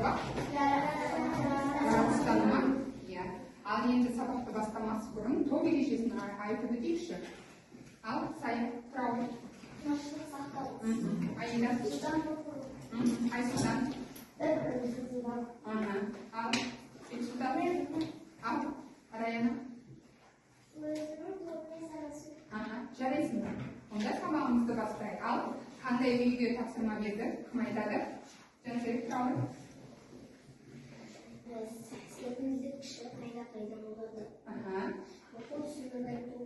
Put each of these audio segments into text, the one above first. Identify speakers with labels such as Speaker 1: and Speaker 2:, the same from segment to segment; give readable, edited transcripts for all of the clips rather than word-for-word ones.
Speaker 1: жауап жаратылыстану ма? Иә. Ал енді сабақты бастамас бұрын тобы ережесін айтып өтейікші. Ал Сая, Тұрау.
Speaker 2: Тыныштық сақтау.
Speaker 1: Аида. Айсұлтан. Ал Бексұлтан. Ал Раяна. Жарайсың ба? Онда сабағымызды бастайық. Ал қандай үйге тапсырма берді? Кім айтады? Жансерік Тұрау.
Speaker 2: Серпінді кіші қайда болады. Оқу түсініп айту,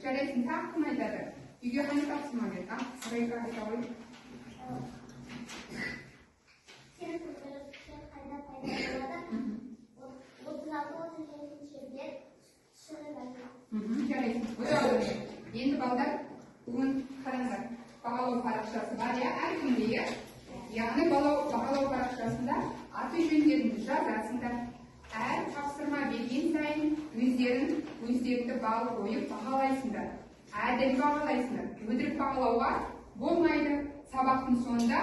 Speaker 1: жарайсың, тағы кім айтады? Үйге қандай тапсырма берді? Сарайға айта ғой.
Speaker 2: серпінді кіші қайда болады. 36 жерде шығып айту.
Speaker 1: Жарайсың. Енді балдар, бүгін қараңдар. Бағалау парақшасы бар, иә? Әркімде, иә? Яғни бағалау парақшасында аты жөндеріңді жазасыңдар. Әр тапсырма берген сайын өздеріңді бал қойып бағалайсыңдар. Әділ бағалайсыңдар. Өтірік бағалауға болмайды. Сабақтың соңында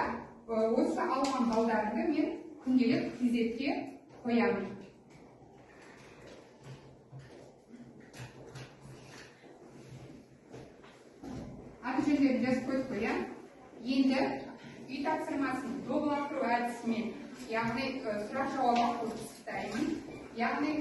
Speaker 1: осы алған балдарыңды мен күнделік кезекке қоямын. Аты жөндерін жазып қойып қоям. Енді үй тапсырмасын доғылақтыру әдісімен, яғни сұрақ жауап пысықтаймын. Яғни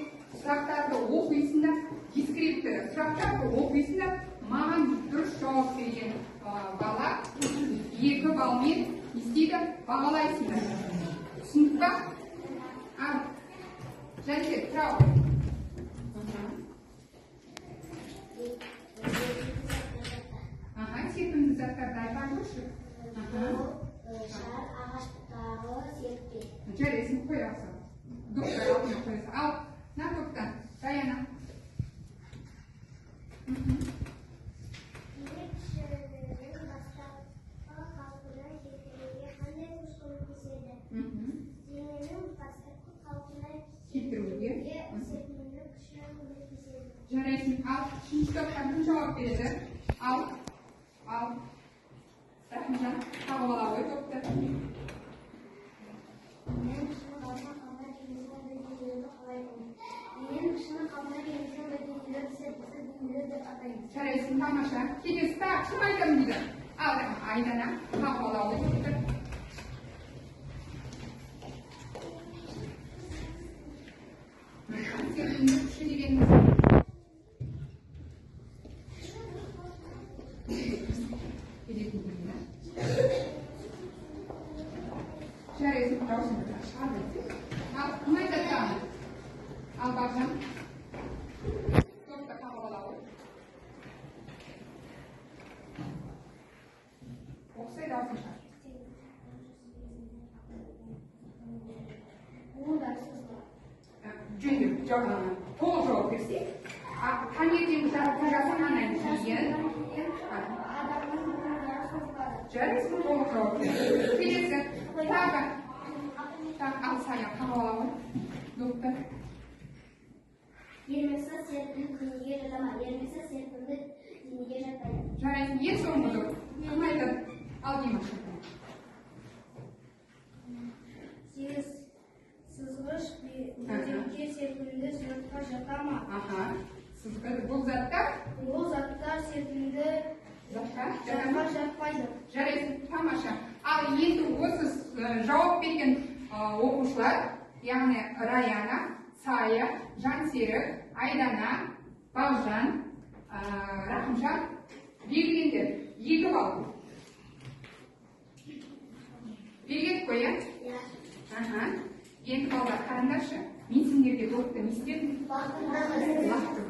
Speaker 1: сұрақтарды оқисыңдар, дескриптор сұрақтарды оқисыңдар, маған дұрыс жауап берген бала 2 балмен істейді, бағалайсыңдар. Түсінді ба? Жансер, Тұрау. Серпімді заттарды айтар көрші?
Speaker 2: Шар, ағаштағы серпе.
Speaker 1: Жарайсың, қояқсың. Доктор алдына қойса. Ал, на топтан, Раяна.
Speaker 2: Ерекшелігін бастапқы қалпына келтіруге қандай күш көмектеседі? Дененің бастапқы қалпына келтіруге серпімдік күші көмектеседі.
Speaker 1: Жарайсың. Ал, үшінші топтан кім жауап береді? Ал, Рахымжан, тағы бала ғой топты.
Speaker 2: Дененің күшінің қалпына қалпына денесінің денелерді қалайды. Дененің күшінің қалпына денесінің денелерді серпісі денелер деп атаймыз.
Speaker 1: Жарайсың, тамаша. Келесі тағы кім айтамын дейді? Ал, Айдана, тағы бала ғой топты. Серпімдік күші дегеніміз. Жарайсың, Раушанға шығарды. Ал, кім айтады? Ал, Бақжан. Топта қағы бала ғой. Оқысай Раушанға. Жөндеп, толық жауап берсек. Таңертең жасағаннан кейін жарайсың, толық жауап берсек. Келесі, тағы ал Сая қағы бала ғой. Доктор.
Speaker 2: Ермексіз серпінді денеге жатама. Ермексіз серпінді денеге жатпайды.
Speaker 1: Жарайсың, ең соңғы доктор. Кім айтады? Ал Димаш.
Speaker 2: Сызғыш бетеңке серпінді затқа жатама.
Speaker 1: Бұл заттар?
Speaker 2: Бұл заттар серпінді
Speaker 1: Затқа
Speaker 2: жатпайды.
Speaker 1: Жарайсың, тамаша. Ал енді осы жауап берген оқушылар, яғни Раяна, Сая, Жансерік, Айдана, Бақжан, Рахымжан белгілендер. 2 бал. Белгілеп қоя? Енді балдар қараңдаршы. Мен сендерге допты не істедім? Лақтым.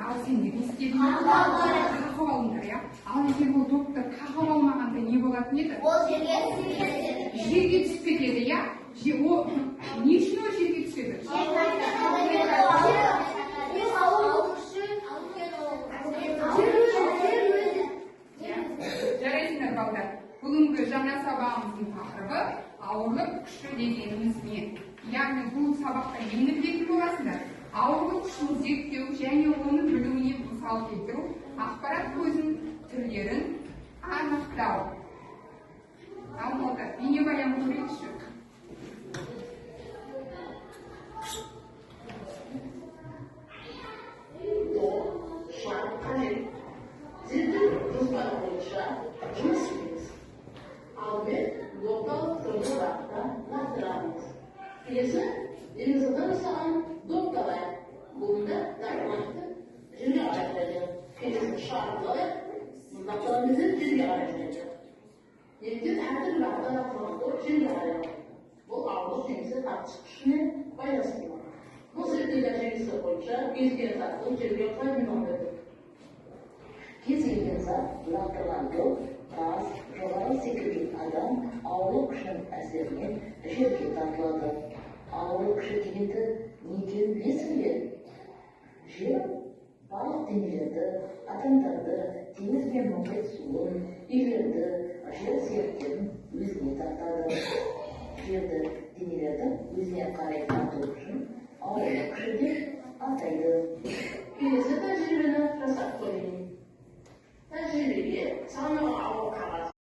Speaker 1: Ал сендер не істедің? Қағып алыңдар, иә? Ал егер ол допты қағып алмағанда не болатын еді?
Speaker 2: Ол жерге
Speaker 1: түсіп кетеді, иә? Не үшін ол жерге түседі? Жарайсыңдар, балдар. Бүгінгі жаңа сабағымыздың тақырыбы ауырлық күші дегеніміз не? Яғни бұл сабақта нені білетін боласыңдар? Ауырлық күшін зерттеу және оны білуіне мысал келтіру, ақпарат көзінің түрлерін анықтау. Ал балдар, бейнебаян көрейікші.
Speaker 3: çıkışını paylaştılar. Bu sırtıyla çevirisi boyunca gezген zatlı жерге koyulmadı. Kez келген зат лақтырған доп, тас, жоғары секірген адам ауылы күшінің әсерінен жерге тартылады. Ауылы күші дегенді не екенін білесің бе? Жер барлық денелерді, адамдарды, теңіз бен мұхит суын, үйлерді, жер серіктерін өзіне тартады. Жерді, денелерді өзіне қарай тарту үшін ауылы күші деп атайды. Келесі тәжірибені жасап көрейін. тәжірибеге санаулы ауыл қағаз